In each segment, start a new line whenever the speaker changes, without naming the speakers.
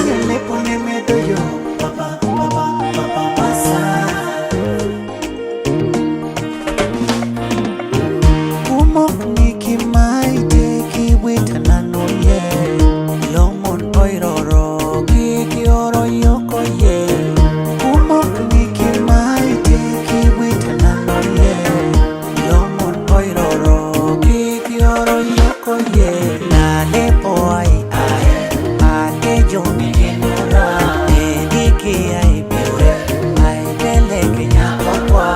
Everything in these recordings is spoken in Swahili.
Nalepo yo, papa, papa, papa, pasa. Umok niki maite kiwita nano ye. Lomon oiroro kiki oro yoko ye. Umok niki maite kiwita nano ye. Lomon oiroro kiki oro yoko ye. Nalepo ai ate joni genura. Ediki ai biure ai bele kenya kwa.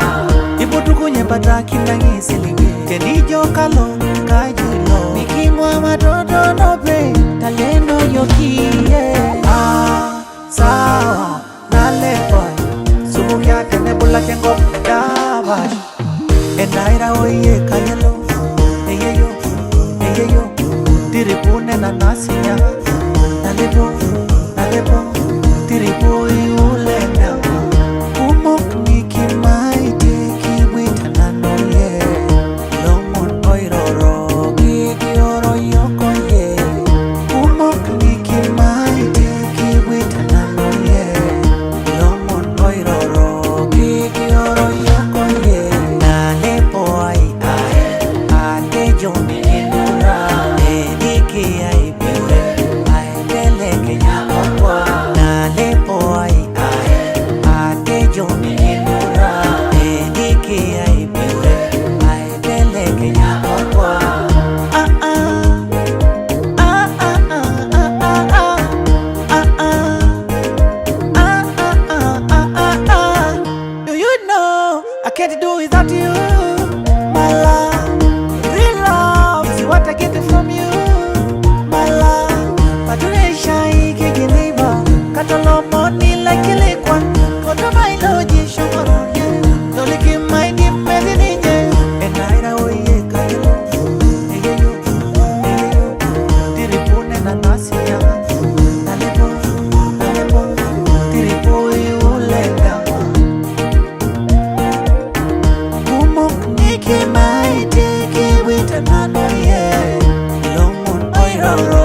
Ipotuku nyepata kinangi silingi. Tenijo kalo kajulo. Mikimwa matoto nope taleno yokie. Sawa Nalepo sumu kya kene bula kengo dabash. Enaira oye kanyalo. Eyeyo tiripune na nasinya. Nalepo tiripo iulenda. Umok niki maite kiwita nano ye. Lomon oiroro kiki oro yoko ye. Umok niki maite kiwita nano ye. Lomon oiroro kiki oro yoko ye. Nalepo ai ate joni genura. Ediki ai biure ai bele kenya kwa. Nalepo ai ate joni genura. Ediki ai biure ai bele kenya kwa. Do you know I can't do without you, my love? Real love is what I get from you, my love. But you ain't shy, can't deliver. Got a lot of money like a lick one. Go to my lodge, show me around, yeah. Don't look in my deep medicine, and I know you got it. Eyeyo tiripune na nasinya. Nalepo tiripo iulenda. Umok niki maite kiwita nano ye. Lomon oiroro